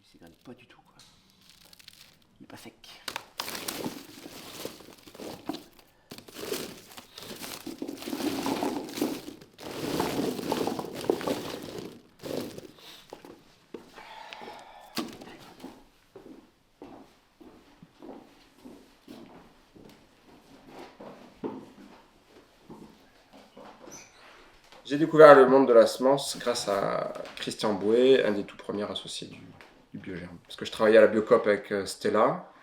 il s'égrène pas du tout, quoi. Il est pas sec. J'ai découvert le monde de la semence grâce à Christian Bouet, un des tout premiers associés du Biogerm. Parce que je travaillais à la Biocoop avec Stella,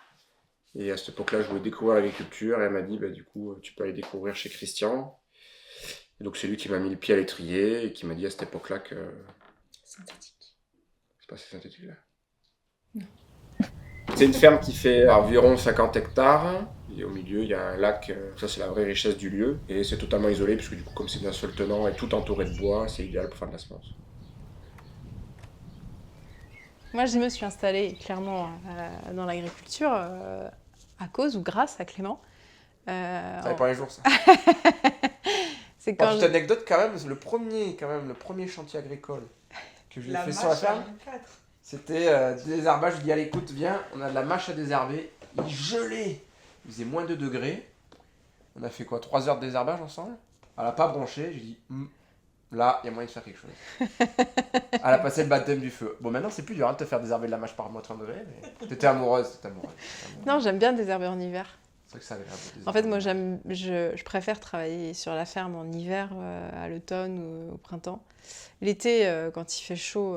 et à cette époque-là, je voulais découvrir l'agriculture, et elle m'a dit, bah, du coup, tu peux aller découvrir chez Christian. Et donc c'est lui qui m'a mis le pied à l'étrier, et qui m'a dit à cette époque-là que... Synthétique. C'est pas synthétique là. Non. C'est une ferme qui fait environ 50 hectares. Et au milieu, il y a un lac. Ça, c'est la vraie richesse du lieu. Et c'est totalement isolé, puisque du coup, comme c'est d'un seul tenant et tout entouré de bois, c'est idéal pour faire de la semence. Moi, je me suis installée clairement dans l'agriculture à cause ou grâce à Clément. Ça dépend les jours, ça. C'est quand Petite anecdote, quand même, le premier chantier agricole que j'ai fait sur la ferme, c'était du désherbage. Je dis, allez, écoute, viens, on a de la mâche à désherber. Il gelait. Il faisait moins 2 degrés. On a fait quoi, 3 heures de désherbage ensemble. Elle n'a pas bronché. J'ai dit, là, il y a moyen de faire quelque chose. Elle a passé le baptême du feu. Bon, maintenant, c'est plus dur de te faire désherber de la mâche par moins 30 degrés. Mais t'étais amoureuse, Non, j'aime bien désherber en hiver. C'est vrai que c'est agréable. En fait, moi, je préfère travailler sur la ferme en hiver, à l'automne ou au printemps. L'été, quand il fait chaud,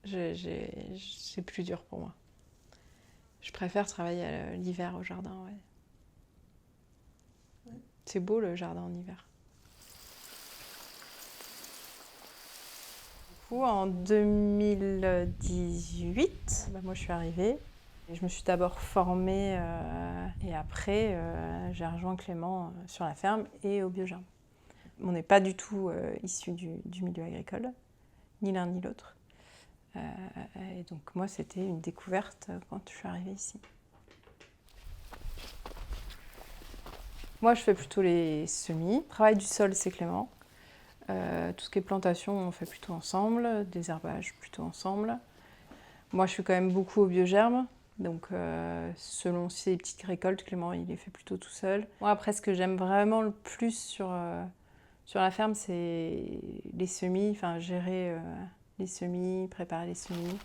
c'est plus dur pour moi. Je préfère travailler l'hiver au jardin, ouais. C'est beau le jardin en hiver. Du coup, en 2018, moi je suis arrivée. Et je me suis d'abord formée et après j'ai rejoint Clément sur la ferme et au Biogerm. On n'est pas du tout issus du milieu agricole, ni l'un ni l'autre. Et donc moi c'était une découverte quand je suis arrivée ici. Moi, je fais plutôt les semis. Travail du sol, c'est Clément. Tout ce qui est plantation, on fait plutôt ensemble. Désherbage, plutôt ensemble. Moi, je suis quand même beaucoup au Biogerm. Donc, selon ses petites récoltes, Clément, il les fait plutôt tout seul. Moi, après, ce que j'aime vraiment le plus sur la ferme, c'est les semis. Enfin, gérer les semis, préparer les semis.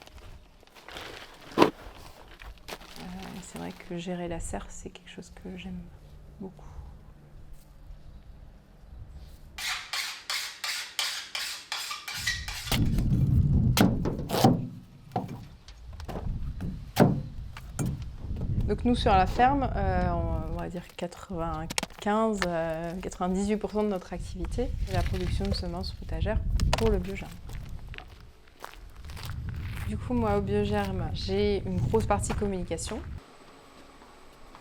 C'est vrai que gérer la serre, c'est quelque chose que j'aime beaucoup. Donc nous sur la ferme, on va dire 98% de notre activité est la production de semences potagères pour le Biogerm. Du coup, moi au Biogerm, j'ai une grosse partie communication.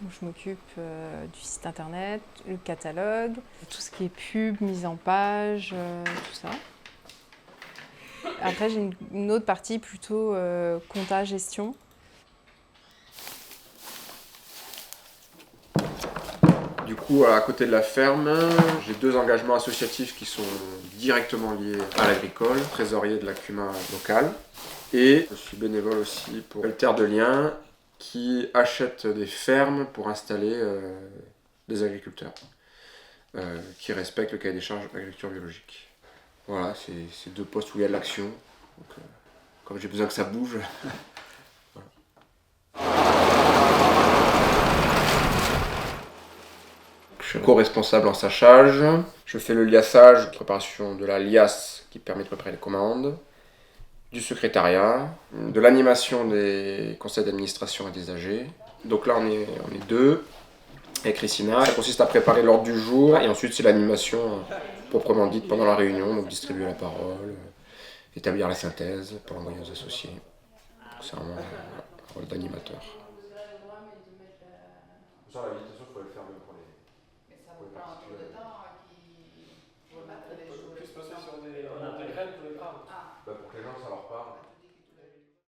Donc, je m'occupe du site internet, le catalogue, tout ce qui est pub, mise en page, tout ça. Après, j'ai une autre partie plutôt compta, gestion. Du coup, à côté de la ferme, j'ai 2 engagements associatifs qui sont directement liés à l'agricole, trésorier de la CUMA locale. Et je suis bénévole aussi pour le Terre de Liens qui achète des fermes pour installer des agriculteurs qui respectent le cahier des charges d'agriculture biologique. Voilà, c'est 2 postes où il y a de l'action. Donc, comme j'ai besoin que ça bouge, voilà. Je suis co-responsable en sachage. Je fais le liassage, préparation de la liasse qui permet de préparer les commandes, du secrétariat, de l'animation des conseils d'administration et des AG. Donc là, on est 2 avec Christina. Ça consiste à préparer l'ordre du jour et ensuite c'est l'animation proprement dite pendant la réunion, donc distribuer la parole, établir la synthèse pour l'envoyer aux associés. Donc c'est vraiment un rôle d'animateur. Ça, l'habilitation, il faut le faire même pour les... Mais ça vaut pas un tour de temps qui pourrait mettre des choses. Plus passer sur des graines pour les grammes. Ah. Pour que les gens, ça leur parle.